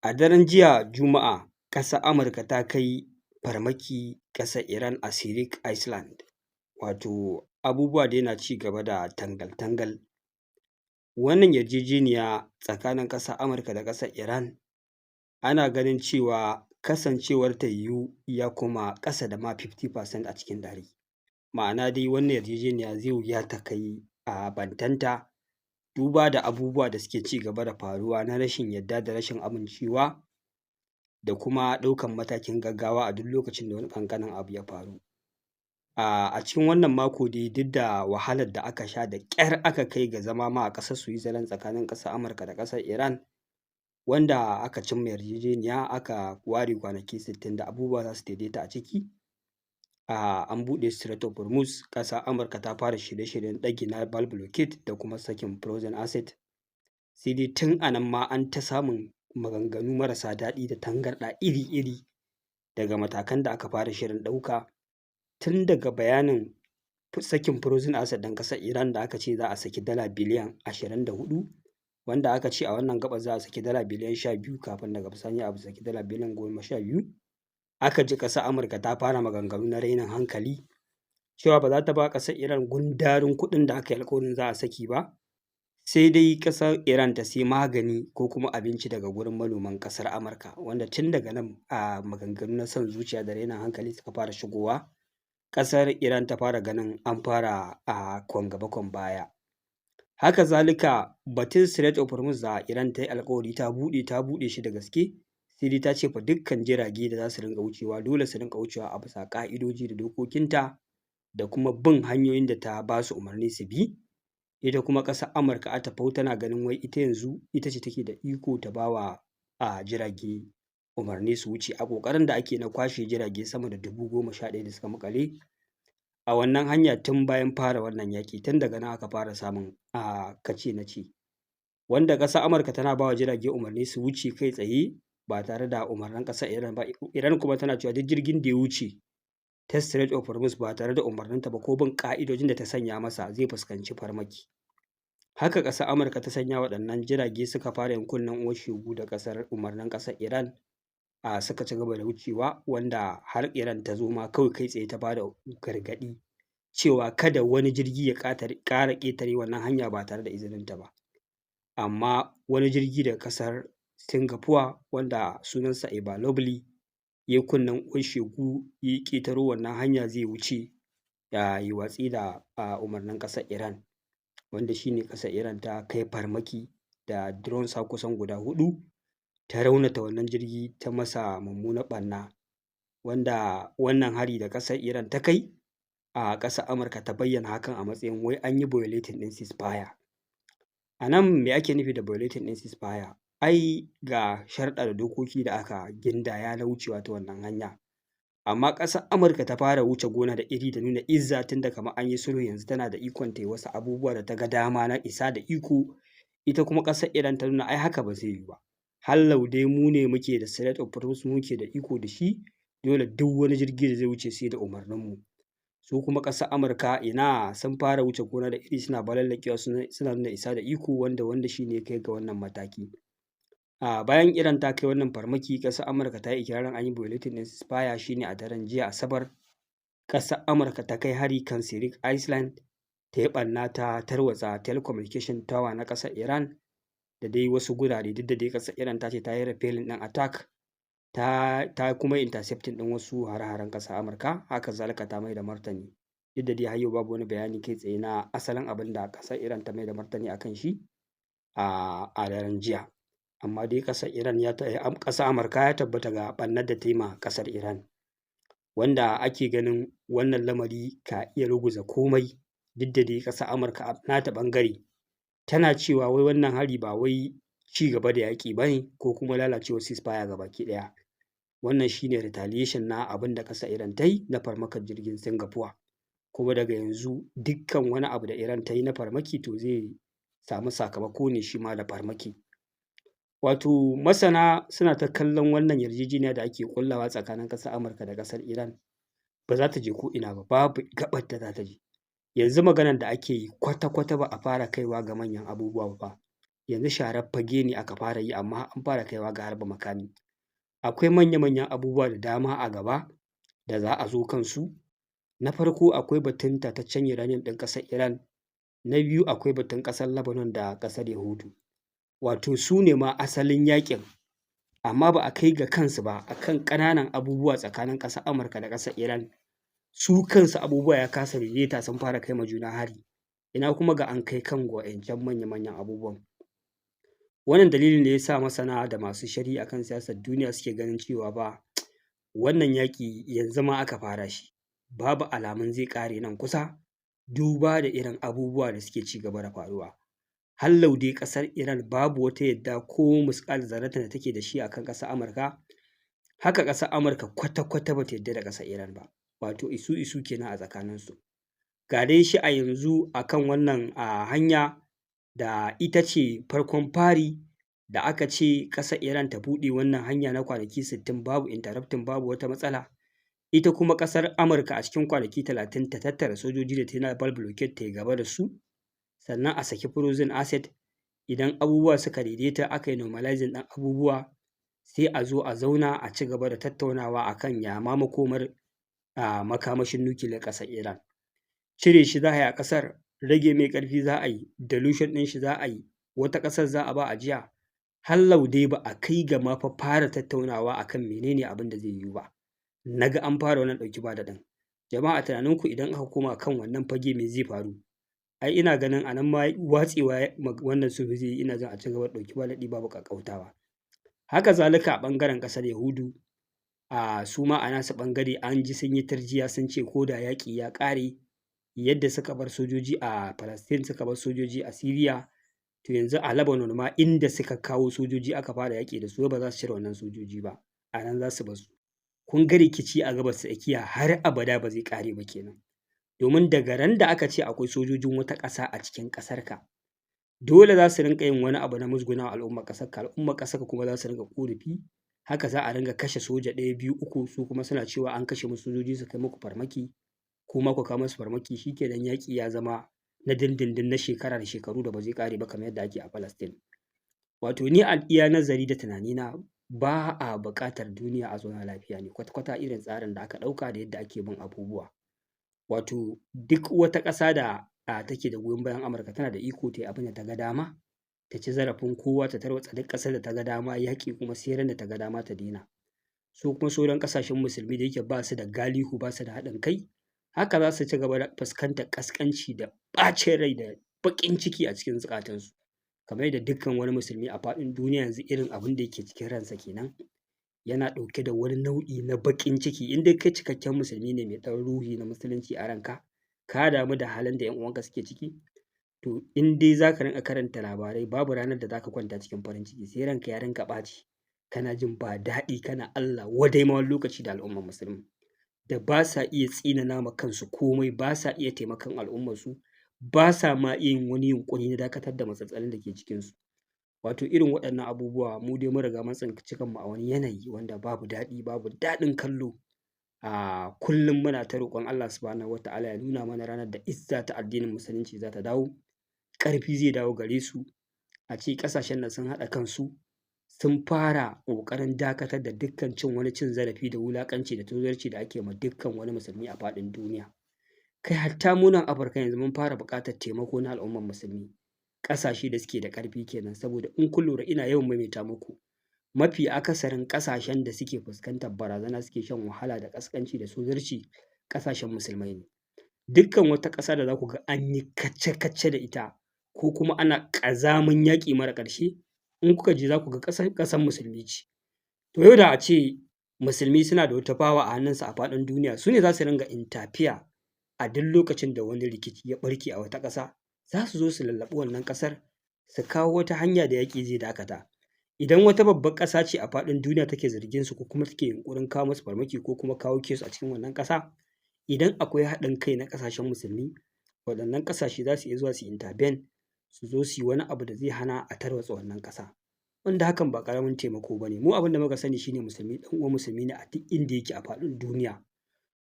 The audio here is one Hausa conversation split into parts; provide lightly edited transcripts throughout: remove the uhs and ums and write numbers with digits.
A daren jiya Juma'a, ƙasar Amurka ta kai farmaki ƙasar Iran a Sirik Island, wato abubuwa dai na ci gaba da tangal-tangal. Wannan yarjejeniya tsakanin ƙasar Amurka da ƙasar Iran ana ganin cewa kasancewar ta yiwu ya koma ƙasa da ma 50% a cikin ɗari. Ma'ana dai wannan yarjejeniya zai wuya ta kai bantanta duba da abubuwa da suke ci gaba da faruwa na rashin yarda da rashin amincewa da kuma ɗaukan matakin gaggawa a duk lokacin da wani ƙanƙanin abu ya faru. A cikin wannan mako dai duk da wahalar da aka sha da ƙyar aka kai ga zama ma a ƙasar Switzerland tsakanin ƙasar Amurka da ƙasar Iran, wanda aka cimma yarjejeniya aka ware kwanaki 60 da abubuwa za su daidaita a ciki. An buɗe Strait of Hormuz, ƙasar Amurka ta fara shirye-shiryen ɗage naval blockade da kuma sakin frozen asset. Sai dai tun a nan ma an ta samun maganganu marasa daɗi da tangarɗa iri-iri daga matakan da aka fara shirin ɗauka, tun daga bayanin sakin frozen asset ɗin ƙasar Iran da aka ce za a saki dala biliyan 24, wanda aka ce a wannan gaɓar za a saki dala biliyan 12 kafin daga bisani a saki dala biliyan 12. Aka ji ƙasar Amurka ta fara maganganu na rainin hankali cewa ba za ta ba ƙasar Iran gundarin kuɗin da aka yi alƙawarin za a saki ba, sai dai ƙasar Iran ta sai magani ko kuma abinci daga gurin manoman ƙasar Amurka, wanda tun daga nan maganganu na son zuciya da rainin hankali suka fara shigowa. Ƙasar Iran ta fara ganin an fara kwan gaba kwan baya. Haka zalika batun Strait of Hormuz da Iran ta yi alƙawari ta buɗe shi da gaske, sai dai ta ce fa dukkan jirage da za su rinƙa wucewa dole su rinƙa wucewa a bisa ƙa'idoji da dokokinta da kuma bin hanyoyin da ta ba su umarni su bi. Ita kuma ƙasar Amurka a tafau tana ganin wai ita yanzu ita ce take da iko ta ba wa jirage umarni su wuce a ƙoƙarin da ake na kwashe jirage sama da 11,000 da suka maƙale a wannan hanya tun bayan fara wannan yaƙi. Tun daga nan aka fara samun kace na ce, wanda ƙasar Amurka tana ba wa jirage umarni su wuce kai tsaye ba tare da umarnin ƙasar Iran ba. Iran kuma tana cewa duk jirgin da ya wuce ta Strait of Hormuz ba tare da umarninta ba ko bin ƙa'idojin da ta sanya masa zai fuskanci farmaki. Haka ƙasar Amurka ta sanya waɗannan jirage suka fara yin kunnen uwar shegu da umarnin ƙasar Iran, suka ci gaba da wucewa, wanda har Iran ta zo ma kawai kai tsaye ta ba da gargaɗi cewa kada wani jirgi ya ƙara ƙetare wannan hanya ba tare da izininta ba. Amma wani jirgi daga ƙasar Singapore wanda sunansa Eva Lovely ya yi kunnen uwar shegu ya ƙetaro wannan hanya zai wuce ya yi watsi da umarnin ƙasar Iran, wanda shi ne ƙasar Iran ta kai farmaki da drones har kusan guda 4 ta raunata wannan jirgi ta masa mummunar ɓarna, wanda wannan hari da ƙasar Iran ta kai ƙasar Amurka ta bayyana hakan a matsayin wai an yi violating ɗin ceasefire. A nan me ake nufi da violating ɗin ceasefire? Ai ga sharuɗa da dokoki da aka gindaya na wucewa ta wannan hanya, amma ƙasar Amurka ta fara wuce gona da iri da nuna izza tunda kamar an yi sulhu yanzu tana da ikon ta yi wasu abubuwa da ta ga dama na isa da iko. Ita kuma ƙasar Iran ta nuna ai haka ba zai yiwu ba, hallau dai mu ne muke da Strait of Hormuz mu muke da iko da shi, dole duk wani jirgi da zai wuce sai da umarninmu. Su kuma ƙasar Amurka ina sun fara wuce gona da iri suna balallaƙewa suna nuna isa da iko, wanda shi ne ya kai ga wannan mataki. Bayan Iran ta kai wannan farmaki, ƙasar Amurka ta yi ikirarin an yi violating ɗin ceasefire. Shi ne a daren jiya Asabar ƙasar Amurka ta kai hari kan Sirik Island, ta yi ɓarna ta tarwatsa telecommunication tower na ƙasar Iran da dai wasu gurare, duk da dai ƙasar Iran ta ce ta yi repelling ɗin attack, ta kuma intercepting ɗin wasu hare-haren ƙasar Amurka. Haka zalika ta mai da martani, duk da dai har yau babu wani bayani kai tsaye na asalin abin da ƙasar Iran ta mai da martani a kan shi a daren jiya. Amma dai ƙasar Amurka ya tabbata ga ɓarnar da ta yi ma ƙasar Iran, wanda ake ganin wannan lamari ka iya ruguza komai. Duk da dai ƙasar Amurka a nata ɓangare tana cewa wai wannan hari ba wai ci gaba da yaƙi ba ne ko kuma lalacewar ceasefire gabaki ɗaya. Wannan shi ne retaliation na abin da ƙasar Iran ta yi na farmakar jirgin Singapore, kuma daga yanzu dukkan wani abu da Iran ta yi na farmaki to zai samu sakamako ne shi ma da farmaki. Wato masana suna ta kallon wannan yarjejeniya da ake ƙullawa tsakanin ƙasar Amurka da ƙasar Iran ba za ta je ko'ina ba, babu gaɓar da za ta je. Yanzu maganar da ake yi kwata-kwata ba a fara kaiwa ga manyan abubuwa ba. yanzu sharar fage ne aka fara yi amma an fara kaiwa ga harba makami. Akwai manya-manyan abubuwa da dama a gaba da za a zo kansu. Na farko akwai batun tataccen uranium ɗin ƙasar Iran, na biyu akwai batun ƙasar Lebanon da ƙasar Yahudu, wato su ne ma asalin yaƙin, amma ba a kai ga kansu ba a kan ƙananan abubuwa tsakanin ƙasar Amurka da ƙasar Iran. Su kansu abubuwa ya kasa daidaita sun fara kai ma juna hari, ina kuma ga an kai kan wa'incan manya-manyan abubuwan. Wannan dalilin ne ya sa masana da masu sharhi a kan siyasar duniya suke ganin cewa fa wannan yaƙi yanzu ma aka fara shi, babu alamun zai ƙare nan kusa, duba da irin abubuwa da suke ci gaba da faruwa. Hallau dai ƙasar Iran babu wata yadda ko misƙal zarratan da take da shi a kan ƙasar Amurka, haka ƙasar Amurka kwata-kwata ba ta yarda da ƙasar Iran ba, wato isu-isu kenan a tsakaninsu. Ga dai shi a yanzu a kan wannan hanya da ita ce farkon fari da aka ce ƙasar Iran ta buɗe wannan hanya na kwanaki 60 babu interrupting babu wata matsala, ita kuma ƙasar Amurka a cikin kwanaki 30 ta tattara sojoji da ta yi naval blockade ta yi gaba da su, sannan a saki frozen asset, idan abubuwa suka daidaita aka yi normalizing ɗin abubuwa, sai a zo a zauna a ci gaba da tattaunawa a kan ya ma makomar makamashin nukiliyar ƙasar Iran. Cire shi za a yi a ƙasar, rage mai ƙarfi za a yi, dilution ɗin shi za a yi, wata ƙasar za a ba ajiya, hallau dai ba a kai ga ma fa fara tattaunawa a kan mene ne abin da zai yiwu ba. Na ga an fara wannan ɗauki ba daɗin. Jama'a a tunaninku idan aka koma kan wannan fage me zai faru? Ai ina ganin a nan ma watsewa wannan sulhu zai yi, ina jin a ci gaba da ɗauki ba daɗi babu ƙaƙƙautawa. Haka zalika a ɓangaren ƙasar Yahudu, su ma a nasu ɓangare an ji sun yi tirjiya sun ce ko da yaƙi ya ƙare, yadda suka bar sojoji a Palestine suka bar sojoji a Syria, to yanzu a Lebanon ma inda suka kawo sojoji aka fara yaƙi da su ba za su cire wannan sojoji ba, a nan za su bar su. Kun ga rikici a Gabas ta Tsakiya har abada ba zai ƙare ba kenan. Domin daga ran da aka ce akwai sojojin wata ƙasa a cikin ƙasarka, dole za su rinƙa yin wani abu na musguna wa al'ummar ƙasarka, al'ummar ƙasarka kuma za su rinƙa ƙorafi, haka za a ringa kashe soja 1, 2, 3 su kuma suna cewa an kashe musu sojoji su kai muku farmaki, kuma ku kawo musu farmaki, shi kenan yaƙi ya zama na dindindin na shekara da shekaru da ba zai ƙare ba kamar yadda ake a Palestine. Wato ni a iya nazari da tunanina ba a buƙatar duniya a zauna lafiya ne kwata-kwata irin tsarin da aka ɗauka da yadda ake bin abubuwa. Wato duk wata ƙasa da take da goyon bayan Amurka tana da iko ta yi abin da ta ga dama, ta ci zarafin kowa, ta tarwatsa duk ƙasar da ta ga dama, yaƙi kuma sai ran da ta ga dama ta daina. Su kuma sauran ƙasashen musulmi da yake ba su da galihu ba su da haɗin kai, haka za su ci gaba da fuskantar ƙasƙanci da ɓacin rai da baƙin ciki a cikin zukatansu. Kamar yadda dukkan wani musulmi a faɗin duniya yanzu irin abin da yake cikin ransa kenan, yana ɗauke da wani nau'i na baƙin ciki. In dai kai cikakken musulmi ne mai ɗan ruhi na musulunci a ranka, ka damu da halin da 'yan uwanka suke ciki, to in dai za ka rinƙa karanta labarai babu ranar da za ka kwanta cikin farin ciki, sai ranka ya rinƙa ɓaci, kana jin ba daɗi, kana Allah wadai ma wani lokaci da al'ummar musulmi, da ba sa iya tsinana ma kansu komai, ba sa iya taimakon al'ummarsu, ba sa ma iya yin wani yunƙuri na dakatar da matsaltsalun da ke cikinsu. Wato irin waɗannan abubuwa mu dai mun riga mun tsinci kanmu a wani yanayi wanda babu daɗi, babu daɗin kallo. Kullum muna ta roƙon Allah subhanahu wa ta'ala ya nuna mana ranar da izza ta addinin musulunci za ta dawo, ƙarfi zai dawo gare su, a ce ƙasashen nan sun haɗa kansu, sun fara ƙoƙarin dakatar da dukkan wani cin zarafi da wulaƙanci da tozarci da ake ma dukkan wani musulmi a faɗin duniya. Kai hatta mu nan Afirka yanzu mun fara buƙatar taimako na al'ummar musulmi, ƙasashe da suke da ƙarfi kenan, saboda in kun lura ina yawan maimaita muku, mafi akasarin ƙasashen da suke fuskantar barazana suke shan wahala da ƙasƙanci da tozarci ƙasashen musulmai ne. Dukkan wata ƙasa da za ku ga an yi kace-kace da ita ko kuma ana ƙazamin yaƙi mara ƙarshe, in kuka je za ku ga ƙasar musulmi ce. To yau da a ce musulmi suna da wata fawa a hannunsu a faɗin duniya, su ne za su ringa interfere a duk lokacin da wani rikici ya ɓarke a wata ƙasa, za su zo su lallaɓi wannan ƙasar, su kawo wata hanya da yaƙi zai dakata. Idan wata babbar ƙasa ce a faɗin duniya take zargin su ko kuma take yunƙurin kawo musu farmaki ko kuma kawo case a cikin wannan ƙasa, idan akwai haɗin kai na ƙasashen musulmi, waɗannan ƙasashe za su iya zuwa su intervene, su zo su yi wani abu da zai hana a tarwatsa wannan ƙasa, wanda hakan ba ƙaramin taimako ba ne. Mu abin da muka sani shi ne musulmi ɗan uwan musulmi ne a duk inda yake a faɗin duniya.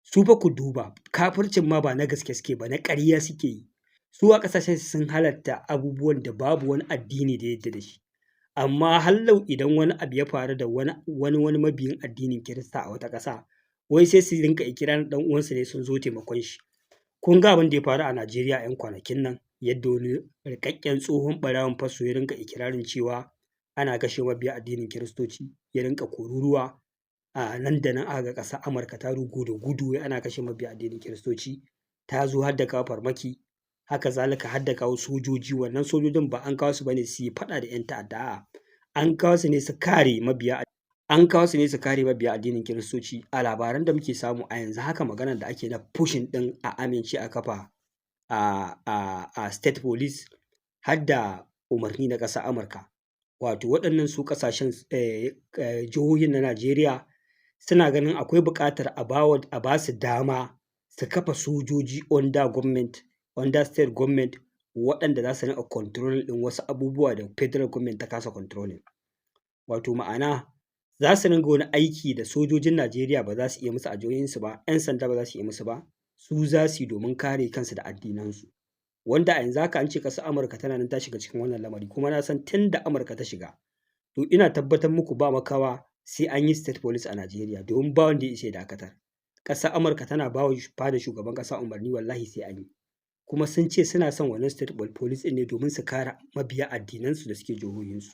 Su fa ku duba, kafircin ma ba na gaske suke ba, na ƙarya suke yi. su a ƙasashen sun halatta abubuwan da babu wani addini da ya yarda da shi. Amma hallau idan wani abu ya faru da wani mabiyin addinin Kirista a wata ƙasa, wai sai su rinƙa ikirarin ɗan uwansu ne sun zo taimakon shi. Kun ga abin da ya faru a Najeriya 'yan kwanakin nan, yadda wani riƙaƙƙen tsohon ɓarawon fasto ya rinƙa ikirarin cewa ana kashe mabiya addinin Kiristoci, ya rinƙa kururuwa a nan da nan aka ga ƙasar Amurka ta rugo da gudu wai ana kashe mabiya addinin Kiristoci, ta zo har da kawo farmaki, haka zalika har da kawo sojoji. Wannan sojojin ba an kawo su bane su yi faɗa da 'yan ta'adda, a'a an kawo su ne su kare mabiya addinin Kiristoci. A labaran da muke samu a yanzu haka maganar da ake na pushing ɗin a amince a kafa a state police har da umarni na ƙasar Amurka. Wato waɗannan su ƙasashen jihohin na Najeriya suna ganin akwai buƙatar a ba su dama su kafa sojoji under state government, waɗanda za su riƙa controlling ɗin wasu abubuwa da federal government ta kasa controlling. Wato ma'ana za su ringa wani aiki da sojojin Najeriya ba za su iya musu a jihohinsu ba, 'yan sanda ba za su iya musu ba, su za su yi domin kare kansu da addinansu. Wanda a yanzu haka an ce ƙasar Amurka tana nan ta shiga cikin wannan lamari, kuma na san tun da Amurka ta shiga, to ina tabbatar muku ba makawa sai an yi state police a Najeriya, domin ba wanda ya isa ya dakatar. Ƙasar Amurka tana ba wa fadar shugaban ƙasa umarni, wallahi sai an yi. Kuma sun ce suna son wannan state police ɗin ne domin su kare mabiya addinansu da suke jihohinsu.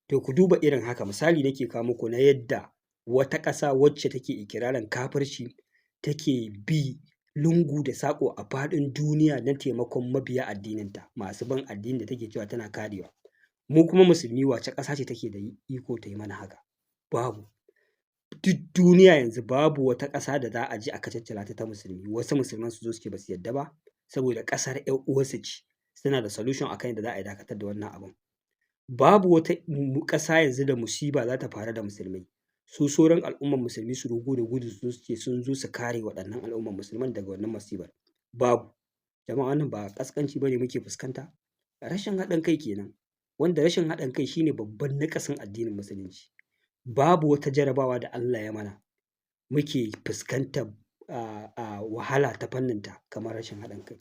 To ku duba irin haka, misali nake kawo muku na yadda wata ƙasa wacce take ikirarin kafirci take bi lungu da saƙo a faɗin duniya na taimakon mabiya addininta, masu bin addinin da take cewa tana karewa. Mu kuma musulmi wace ƙasa ce take da iko ta yi mana haka? Babu. Duk duniya yanzu babu wata ƙasa da za a je a kacaccala ta musulmi. Wasu musulman su zo su ce ba su yarda ba, saboda ƙasar 'yan uwarsu ce, suna da solution akan yadda za a yi dakatar da wannan abun. Babu wata ƙasa yanzu da musiba za ta faru da musulmai, su sauran al'umman musulmi su rugo da gudu su ce sun zo su kare waɗannan al'umman musulman daga wannan musibar. Babu. Jama'a wannan ba ƙasƙanci ba ne muke fuskanta? Rashin haɗin kai kenan, wanda rashin haɗin kai shine babban naƙasin addinin musulunci. Babu wata jarabawa da Allah ya mana muke fuskantar wahala ta fanninta kamar rashin haɗin kai.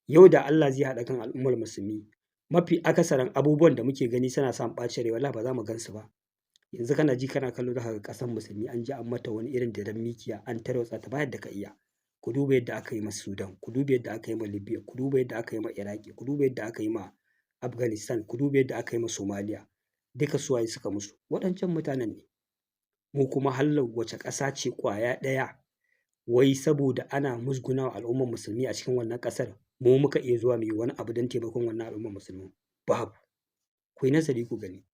Yau da Allah zai haɗa kan al'ummar musulmi, mafi akasarin abubuwan da muke gani suna sa mu ɓacin rai, wallahi ba za mu gan su ba. Yanzu kana ji kana kallo za ka ga ƙasar musulmi an je an mata wani irin daren mikiya, an tarwatsa ta ba yadda ka iya. Ku duba yadda aka yi ma Sudan, ku duba yadda aka yi ma Libya, ku duba yadda aka yi ma Iraki, ku duba yadda aka yi ma Afghanistan, ku duba yadda aka yi ma Somalia. Duka su waye suka musu? Waɗancan mutanen ne. Mu kuma hallau wace ƙasa ce ƙwaya ɗaya wai saboda ana musgunawa al'ummar musulmi a cikin wannan ƙasar, mu muka iya zuwa mu yi wani abu don taimakon wannan al'ummar musulmin? Babu. Ku yi nazari ku gani.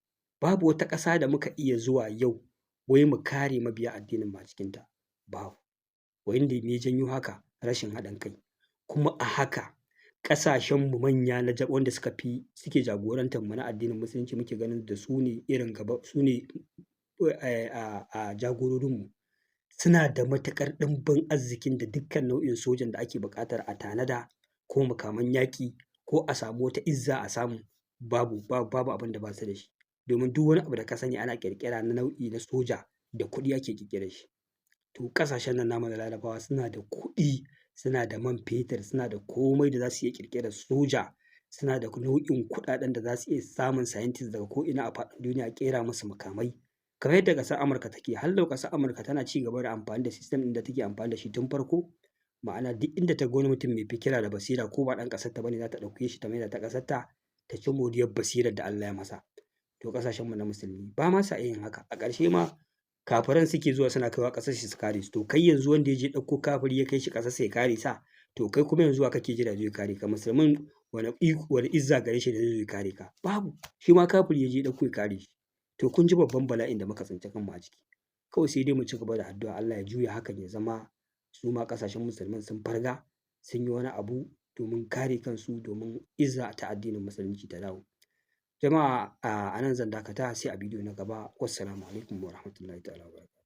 Babu wata ƙasa da muka iya zuwa yau wai mu kare mabiya addinin mu a cikinta. Babu. Wanda me ya janyo haka? Rashin haɗin kai. Kuma a haka ƙasashenmu manya na wanda suke jagorantar mu na addinin musulunci muke ganin da su ne irin gaba, su ne jagororinmu, suna da matuƙar ɗimbin arzikin da dukkan nau'in sojan da ake buƙatar a tanada, ko makaman yaƙi, ko a samu wata izza a samu. Babu abin da ba su da shi. Domin duk wani abu da ka sani ana ƙirƙira na nau'i na soja da kuɗi ake ƙirƙirar shi. To ƙasashen nan namu na Larabawa suna da kuɗi, suna da man fetur, suna da komai da za su iya ƙirƙirar soja, suna da nau'in kuɗaɗen da za su iya samun scientist daga ko'ina a faɗin duniya a ƙera musu makamai. Kamar yadda ƙasar Amurka take, hallau ƙasar Amurka tana ci gaba da amfani da system ɗin da take amfani da shi tun farko. Ma'ana duk inda ta ga wani mutum mai fikira da basira, ko ba ɗan ƙasarta ba ne, za ta ɗauke shi ta maida ta ƙasarta, ta ci moriyar basirar da Allah ya masa. To ƙasashenmu na musulmi ba ma sa iya yin haka. A ƙarshe ma kafiran suke zuwa suna kaiwa ƙasar shi su kare su. To kai yanzu wanda ya je ɗauko kafiri ya kai shi ƙasarsa ya kare sa, to kai kuma yanzu wa kake jira zai kare ka? Musulmin wani izza gare shi da zai kare ka? Babu. Shi ma kafiri ya je ɗauko ya kare shi. To kun ji babban bala'in da muka tsinci kanmu a ciki. Kawai sai dai mu ci gaba da addu'a Allah ya juya hakan ya zama su ma ƙasashen musulman sun farga, sun yi wani abu domin kare kansu, domin izza ta addinin musulunci ta dawo. Jama'a a nan zan dakata, sai a bidiyo na gaba. Wassalamu alaikum wa rahmatullahi ta'ala wa barakatuh.